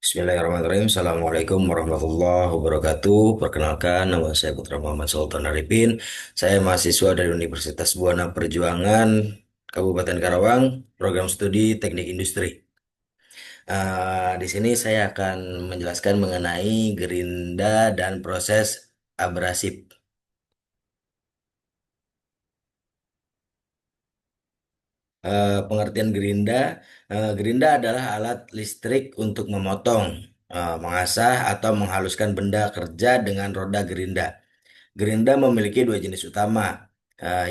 Bismillahirrahmanirrahim. Assalamualaikum warahmatullahi wabarakatuh. Perkenalkan, nama saya Putra Muhammad Sultan Arifin. Saya mahasiswa dari Universitas Buana Perjuangan, Kabupaten Karawang, program studi Teknik Industri. Di sini saya akan menjelaskan mengenai gerinda dan proses abrasif. Pengertian gerinda, gerinda adalah alat listrik untuk memotong, mengasah, atau menghaluskan benda kerja dengan roda gerinda. Gerinda memiliki dua jenis utama,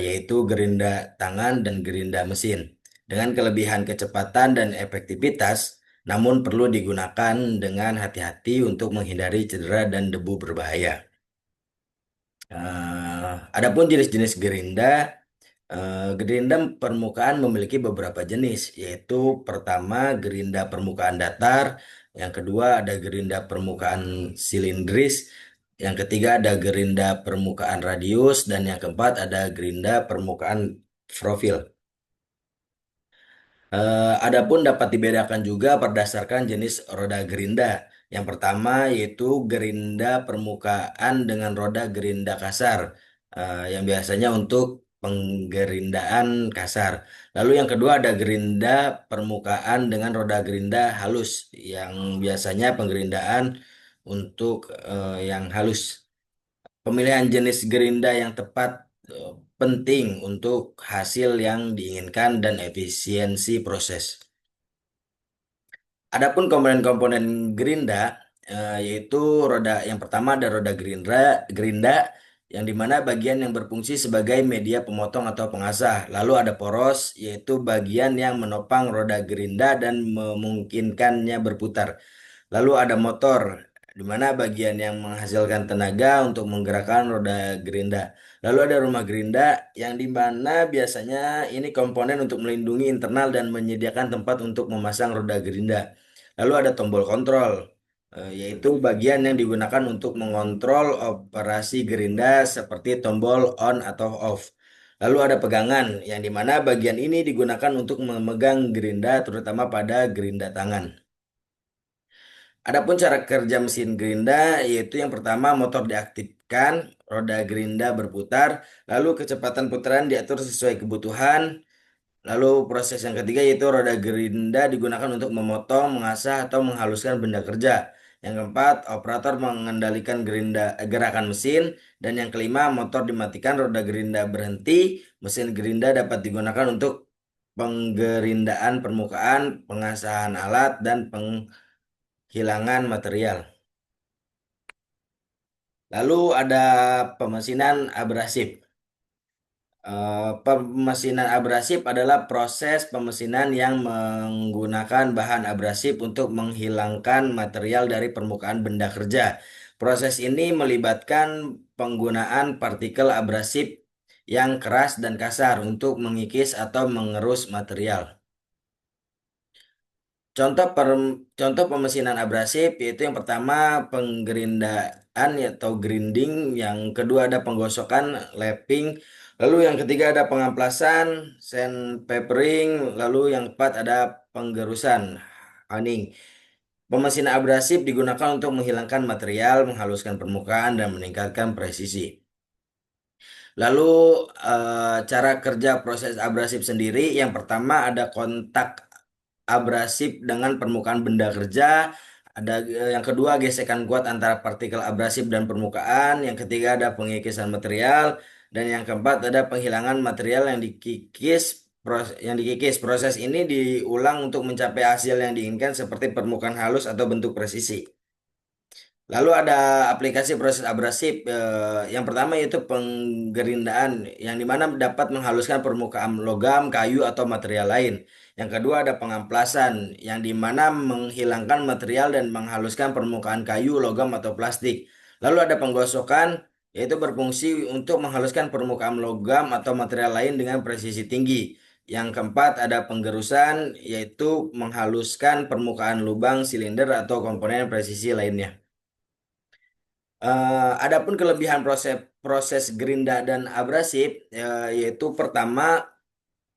yaitu gerinda tangan dan gerinda mesin. Dengan kelebihan kecepatan dan efektivitas, namun perlu digunakan dengan hati-hati untuk menghindari cedera dan debu berbahaya. Adapun jenis-jenis gerinda, gerinda permukaan memiliki beberapa jenis, yaitu pertama gerinda permukaan datar, yang kedua ada gerinda permukaan silindris, yang ketiga ada gerinda permukaan radius, dan yang keempat ada gerinda permukaan profil. Adapun dapat dibedakan juga berdasarkan jenis roda gerinda. Yang pertama yaitu gerinda permukaan dengan roda gerinda kasar, yang biasanya untuk penggerindaan kasar. Lalu yang kedua ada gerinda permukaan dengan roda gerinda halus, yang biasanya penggerindaan untuk yang halus. Pemilihan jenis gerinda yang tepat penting untuk hasil yang diinginkan dan efisiensi proses. Adapun komponen-komponen gerinda, yaitu roda yang pertama ada roda gerinda yang dimana bagian yang berfungsi sebagai media pemotong atau pengasah. Lalu ada poros, yaitu bagian yang menopang roda gerinda dan memungkinkannya berputar. Lalu ada motor, di mana bagian yang menghasilkan tenaga untuk menggerakkan roda gerinda. Lalu ada rumah gerinda, yang di mana biasanya ini komponen untuk melindungi internal dan menyediakan tempat untuk memasang roda gerinda. Lalu ada tombol kontrol, yaitu bagian yang digunakan untuk mengontrol operasi gerinda seperti tombol on atau off. Lalu ada pegangan, yang di mana bagian ini digunakan untuk memegang gerinda terutama pada gerinda tangan. Adapun cara kerja mesin gerinda yaitu yang pertama motor diaktifkan, roda gerinda berputar, lalu kecepatan putaran diatur sesuai kebutuhan, lalu proses yang ketiga yaitu roda gerinda digunakan untuk memotong, mengasah atau menghaluskan benda kerja. Yang keempat, operator mengendalikan gerakan mesin, dan yang kelima, motor dimatikan, roda gerinda berhenti, mesin gerinda dapat digunakan untuk penggerindaan permukaan, pengasahan alat, dan penghilangan material. Lalu ada pemesinan abrasif. Pemesinan abrasif adalah proses pemesinan yang menggunakan bahan abrasif untuk menghilangkan material dari permukaan benda kerja. Proses ini melibatkan penggunaan partikel abrasif yang keras dan kasar untuk mengikis atau mengerus material. Contoh contoh pemesinan abrasif yaitu yang pertama penggerindaan atau grinding, yang kedua ada penggosokan, lapping, lalu yang ketiga ada pengamplasan, sandpapering, lalu yang keempat ada penggerusan, honing. Pemesinan abrasif digunakan untuk menghilangkan material, menghaluskan permukaan, dan meningkatkan presisi. Lalu cara kerja proses abrasif sendiri, yang pertama ada kontak abrasif dengan permukaan benda kerja, ada yang kedua gesekan kuat antara partikel abrasif dan permukaan, yang ketiga ada pengikisan material, dan yang keempat ada penghilangan material yang dikikis. Proses ini diulang untuk mencapai hasil yang diinginkan seperti permukaan halus atau bentuk presisi. Lalu ada aplikasi proses abrasif. Yang pertama yaitu penggerindaan, yang dimana dapat menghaluskan permukaan logam, kayu, atau material lain. Yang kedua ada pengamplasan, yang dimana menghilangkan material dan menghaluskan permukaan kayu, logam, atau plastik. Lalu ada penggosokan, yaitu berfungsi untuk menghaluskan permukaan logam atau material lain dengan presisi tinggi. Yang keempat ada penggerusan, yaitu menghaluskan permukaan lubang, silinder, atau komponen presisi lainnya. Adapun kelebihan proses proses gerinda dan abrasif, yaitu pertama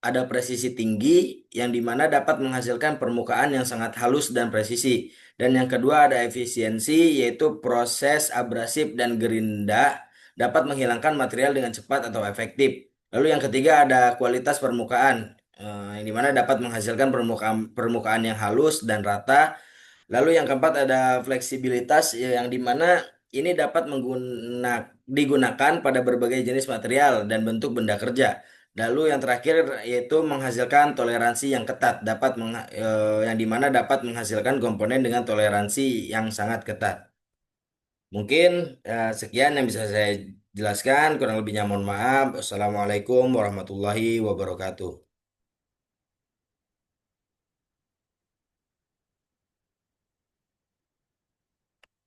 ada presisi tinggi yang dimana dapat menghasilkan permukaan yang sangat halus dan presisi. Dan yang kedua ada efisiensi yaitu proses abrasif dan gerinda dapat menghilangkan material dengan cepat atau efektif. Lalu yang ketiga ada kualitas permukaan yang dimana dapat menghasilkan permukaan permukaan yang halus dan rata. Lalu yang keempat ada fleksibilitas yang dimana ini dapat digunakan pada berbagai jenis material dan bentuk benda kerja. Lalu yang terakhir yaitu menghasilkan toleransi yang ketat, yang dimana dapat menghasilkan komponen dengan toleransi yang sangat ketat. Mungkin sekian yang bisa saya jelaskan, kurang lebihnya mohon maaf. Wassalamualaikum warahmatullahi wabarakatuh.